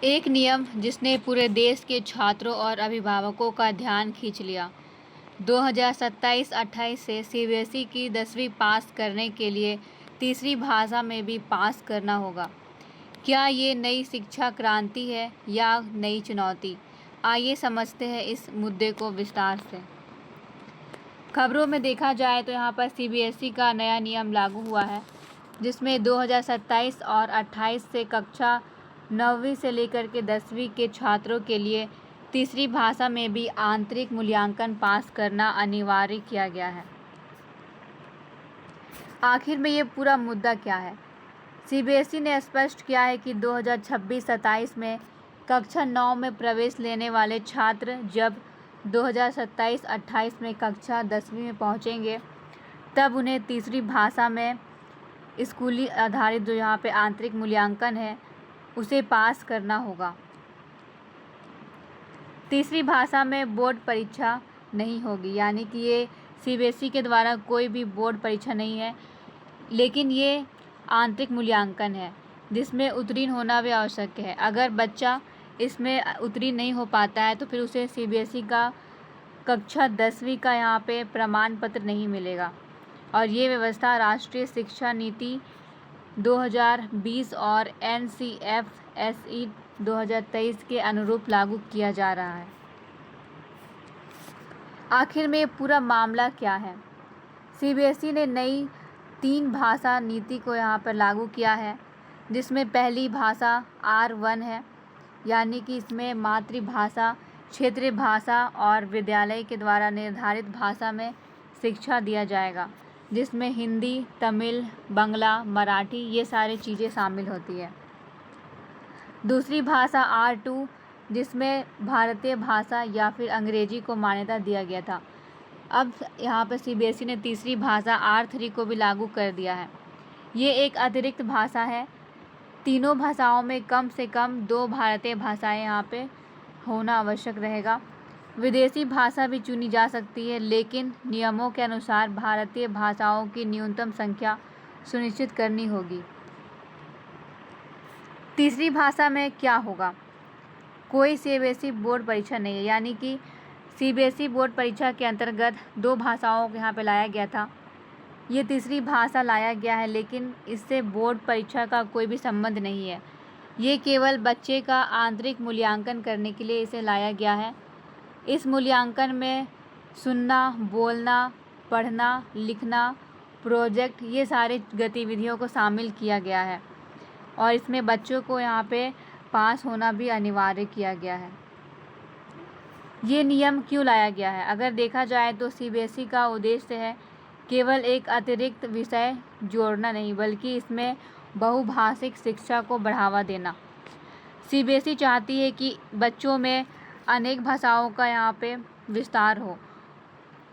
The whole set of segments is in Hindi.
एक नियम जिसने पूरे देश के छात्रों और अभिभावकों का ध्यान खींच लिया। 2027-28 से सीबीएसई की 10वीं पास करने के लिए तीसरी भाषा में भी पास करना होगा। क्या ये नई शिक्षा क्रांति है या नई चुनौती? आइए समझते हैं इस मुद्दे को विस्तार से। खबरों में देखा जाए तो यहाँ पर सीबीएसई का नया नियम लागू हुआ है, जिसमें 2027 और 28 से कक्षा 9वीं से लेकर के 10वीं के छात्रों के लिए तीसरी भाषा में भी आंतरिक मूल्यांकन पास करना अनिवार्य किया गया है। आखिर में ये पूरा मुद्दा क्या है? सीबीएसई ने स्पष्ट किया है कि 2026-27 में कक्षा 9 में प्रवेश लेने वाले छात्र जब 2027-28 में कक्षा 10वीं में पहुंचेंगे, तब उन्हें तीसरी भाषा में स्कूली आधारित जो यहाँ पे आंतरिक मूल्यांकन है उसे पास करना होगा। तीसरी भाषा में बोर्ड परीक्षा नहीं होगी, यानी कि ये सीबीएसई के द्वारा कोई भी बोर्ड परीक्षा नहीं है, लेकिन ये आंतरिक मूल्यांकन है जिसमें उत्तीर्ण होना भी आवश्यक है। अगर बच्चा इसमें उत्तीर्ण नहीं हो पाता है तो फिर उसे सीबीएसई का कक्षा 10वीं का यहाँ पे प्रमाण पत्र नहीं मिलेगा। और ये व्यवस्था राष्ट्रीय शिक्षा नीति 2020 और NCFSE 2023 के अनुरूप लागू किया जा रहा है। आखिर में पूरा मामला क्या है? सीबीएसई ने नई 3 भाषा नीति को यहाँ पर लागू किया है, जिसमें पहली भाषा R1 है, यानी कि इसमें मातृभाषा, क्षेत्रीय भाषा और विद्यालय के द्वारा निर्धारित भाषा में शिक्षा दिया जाएगा, जिसमें हिंदी, तमिल, बांग्ला, मराठी ये सारी चीज़ें शामिल होती है। दूसरी भाषा R2, जिसमें भारतीय भाषा या फिर अंग्रेजी को मान्यता दिया गया था। अब यहाँ पर सीबीएसई ने तीसरी भाषा R3 को भी लागू कर दिया है। ये एक अतिरिक्त भाषा है। तीनों भाषाओं में कम से कम 2 भारतीय भाषाएं यहाँ पे होना आवश्यक रहेगा। विदेशी भाषा भी चुनी जा सकती है, लेकिन नियमों के अनुसार भारतीय भाषाओं की न्यूनतम संख्या सुनिश्चित करनी होगी। तीसरी भाषा में क्या होगा? कोई सीबीएसई बोर्ड परीक्षा नहीं है, यानी कि सीबीएसई बोर्ड परीक्षा के अंतर्गत 2 भाषाओं को यहाँ पे लाया गया था। ये तीसरी भाषा लाया गया है, लेकिन इससे बोर्ड परीक्षा का कोई भी संबंध नहीं है। ये केवल बच्चे का आंतरिक मूल्यांकन करने के लिए इसे लाया गया है। इस मूल्यांकन में सुनना, बोलना, पढ़ना, लिखना, प्रोजेक्ट ये सारी गतिविधियों को शामिल किया गया है और इसमें बच्चों को यहाँ पे पास होना भी अनिवार्य किया गया है। ये नियम क्यों लाया गया है? अगर देखा जाए तो सीबीएसई का उद्देश्य है केवल एक अतिरिक्त विषय जोड़ना नहीं, बल्कि इसमें बहुभाषिक शिक्षा को बढ़ावा देना। सीबीएसई चाहती है कि बच्चों में अनेक भाषाओं का यहाँ पे विस्तार हो।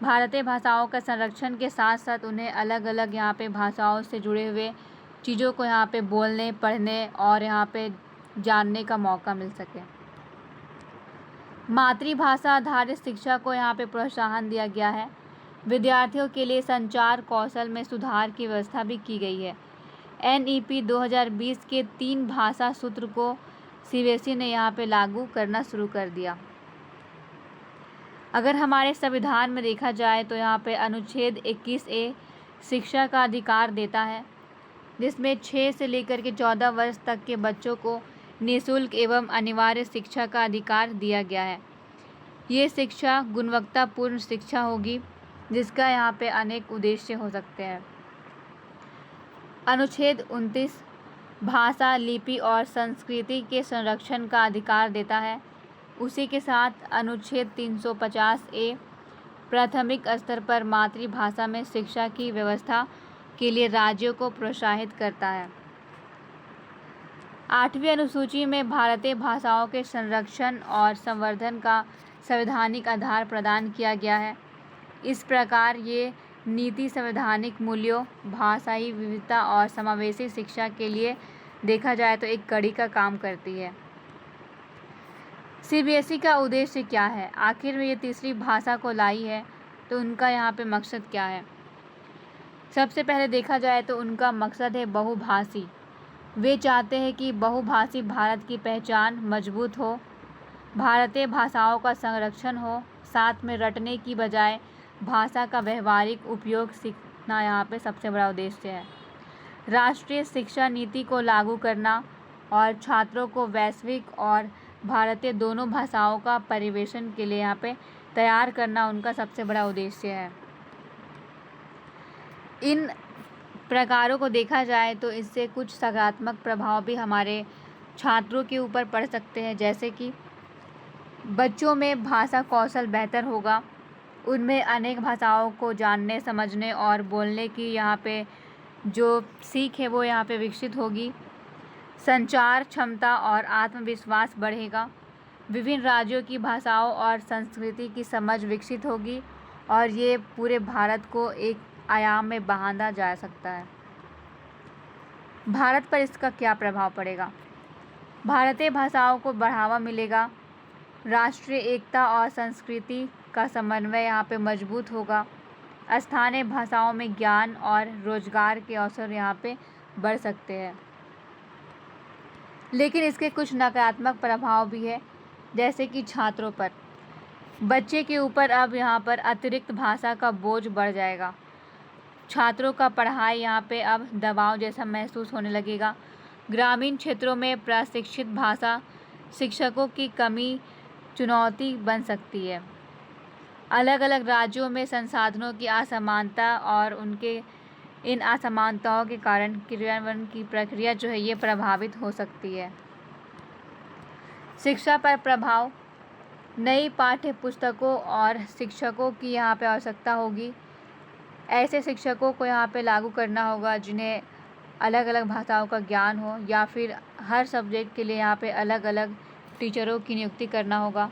भारतीय भाषाओं का संरक्षण के साथ साथ उन्हें अलग अलग यहाँ पे भाषाओं से जुड़े हुए चीज़ों को यहाँ पे बोलने, पढ़ने और यहाँ पे जानने का मौका मिल सके। मातृभाषा आधारित शिक्षा को यहाँ पे प्रोत्साहन दिया गया है। विद्यार्थियों के लिए संचार कौशल में सुधार की व्यवस्था भी की गई है। NEP 2020 के 3 भाषा सूत्र को सीबीएसई ने यहाँ पे लागू करना शुरू कर दिया। अगर हमारे संविधान में देखा जाए तो यहाँ पे अनुच्छेद 21A शिक्षा का अधिकार देता है, जिसमें 6 से लेकर के 14 वर्ष तक के बच्चों को निःशुल्क एवं अनिवार्य शिक्षा का अधिकार दिया गया है। ये शिक्षा गुणवत्तापूर्ण शिक्षा होगी, जिसका यहाँ पे अनेक उद्देश्य हो सकते हैं। अनुच्छेद 29 भाषा, लिपि और संस्कृति के संरक्षण का अधिकार देता है। उसी के साथ अनुच्छेद 350A प्राथमिक स्तर पर मातृभाषा में शिक्षा की व्यवस्था के लिए राज्यों को प्रोत्साहित करता है। 8वीं अनुसूची में भारतीय भाषाओं के संरक्षण और संवर्धन का संवैधानिक आधार प्रदान किया गया है। इस प्रकार ये नीति संवैधानिक मूल्यों, भाषाई विविधता और समावेशी शिक्षा के लिए देखा जाए तो एक कड़ी का काम करती है। सीबीएसई का उद्देश्य क्या है? आखिर में ये तीसरी भाषा को लाई है तो उनका यहाँ पे मकसद क्या है? सबसे पहले देखा जाए तो उनका मकसद है बहुभाषी। वे चाहते हैं कि बहुभाषी भारत की पहचान मजबूत हो, भारतीय भाषाओं का संरक्षण हो, साथ में रटने की बजाय भाषा का व्यवहारिक उपयोग सीखना यहाँ पे सबसे बड़ा उद्देश्य है। राष्ट्रीय शिक्षा नीति को लागू करना और छात्रों को वैश्विक और भारतीय दोनों भाषाओं का परिवेशन के लिए यहाँ पे तैयार करना उनका सबसे बड़ा उद्देश्य है। इन प्रकारों को देखा जाए तो इससे कुछ सकारात्मक प्रभाव भी हमारे छात्रों के ऊपर पड़ सकते हैं, जैसे कि बच्चों में भाषा कौशल बेहतर होगा, उनमें अनेक भाषाओं को जानने, समझने और बोलने की यहाँ पे जो सीख है वो यहाँ पे विकसित होगी। संचार क्षमता और आत्मविश्वास बढ़ेगा, विभिन्न राज्यों की भाषाओं और संस्कृति की समझ विकसित होगी और ये पूरे भारत को एक आयाम में बांधा जा सकता है। भारत पर इसका क्या प्रभाव पड़ेगा? भारतीय भाषाओं को बढ़ावा मिलेगा, राष्ट्रीय एकता और संस्कृति का समन्वय यहाँ पे मजबूत होगा, स्थानीय भाषाओं में ज्ञान और रोजगार के अवसर यहाँ पे बढ़ सकते हैं। लेकिन इसके कुछ नकारात्मक प्रभाव भी है, जैसे कि छात्रों पर। बच्चे के ऊपर अब यहाँ पर अतिरिक्त भाषा का बोझ बढ़ जाएगा, छात्रों का पढ़ाई यहाँ पे अब दबाव जैसा महसूस होने लगेगा। ग्रामीण क्षेत्रों में प्रशिक्षित भाषा शिक्षकों की कमी चुनौती बन सकती है। अलग अलग राज्यों में संसाधनों की असमानता और उनके इन असमानताओं के कारण क्रियान्वयन की प्रक्रिया जो है ये प्रभावित हो सकती है। शिक्षा पर प्रभाव, नई पाठ्य पुस्तकों और शिक्षकों की यहाँ पे आवश्यकता होगी। ऐसे शिक्षकों को यहाँ पे लागू करना होगा जिन्हें अलग अलग भाषाओं का ज्ञान हो, या फिर हर सब्जेक्ट के लिए यहाँ पे अलग अलग टीचरों की नियुक्ति करना होगा।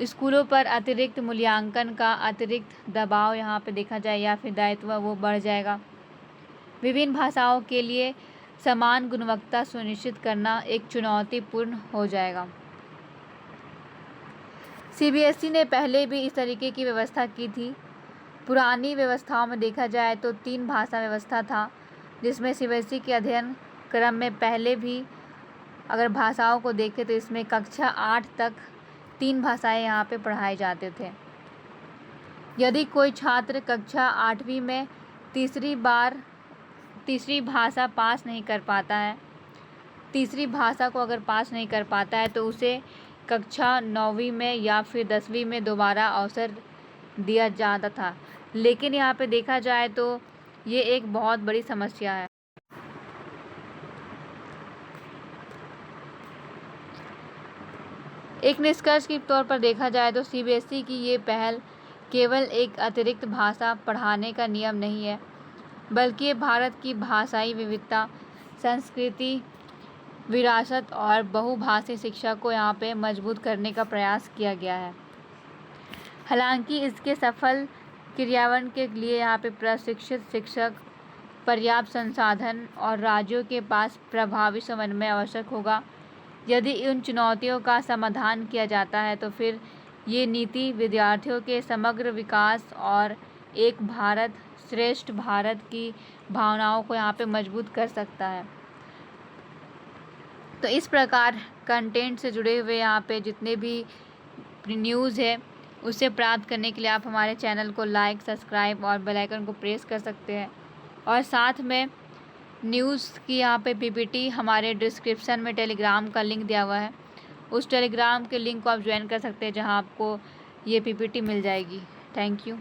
स्कूलों पर अतिरिक्त मूल्यांकन का अतिरिक्त दबाव यहाँ पे देखा जाए या फिर दायित्व वो बढ़ जाएगा। विभिन्न भाषाओं के लिए समान गुणवत्ता सुनिश्चित करना एक चुनौतीपूर्ण हो जाएगा। सीबीएसई ने पहले भी इस तरीके की व्यवस्था की थी। पुरानी व्यवस्थाओं में देखा जाए तो 3 भाषा व्यवस्था था, जिसमें सीबीएसई के अध्ययन क्रम में पहले भी अगर भाषाओं को देखें तो इसमें कक्षा 8 तक 3 भाषाएं यहाँ पे पढ़ाए जाते थे। यदि कोई छात्र कक्षा 8वीं में तीसरी भाषा पास नहीं कर पाता है, तीसरी भाषा को अगर पास नहीं कर पाता है तो उसे कक्षा 9वीं में या फिर 10वीं में दोबारा अवसर दिया जाता था। लेकिन यहाँ पे देखा जाए तो ये एक बहुत बड़ी समस्या है। एक निष्कर्ष के तौर पर देखा जाए तो सीबीएसई की ये पहल केवल एक अतिरिक्त भाषा पढ़ाने का नियम नहीं है, बल्कि ये भारत की भाषाई विविधता, संस्कृति, विरासत और बहुभाषी शिक्षा को यहाँ पे मजबूत करने का प्रयास किया गया है। हालांकि इसके सफल क्रियान्वयन के लिए यहाँ पे प्रशिक्षित शिक्षक, पर्याप्त संसाधन और राज्यों के पास प्रभावी समन्वय आवश्यक होगा। यदि उन चुनौतियों का समाधान किया जाता है तो फिर ये नीति विद्यार्थियों के समग्र विकास और एक भारत श्रेष्ठ भारत की भावनाओं को यहाँ पे मजबूत कर सकता है। तो इस प्रकार कंटेंट से जुड़े हुए यहाँ पे जितने भी न्यूज़ है उसे प्राप्त करने के लिए आप हमारे चैनल को लाइक, सब्सक्राइब और बेल आइकन को प्रेस कर सकते हैं। और साथ में न्यूज़ की यहाँ पे पीपीटी हमारे डिस्क्रिप्शन में टेलीग्राम का लिंक दिया हुआ है, उस टेलीग्राम के लिंक को आप ज्वाइन कर सकते हैं जहाँ आपको ये पीपीटी मिल जाएगी। Thank you.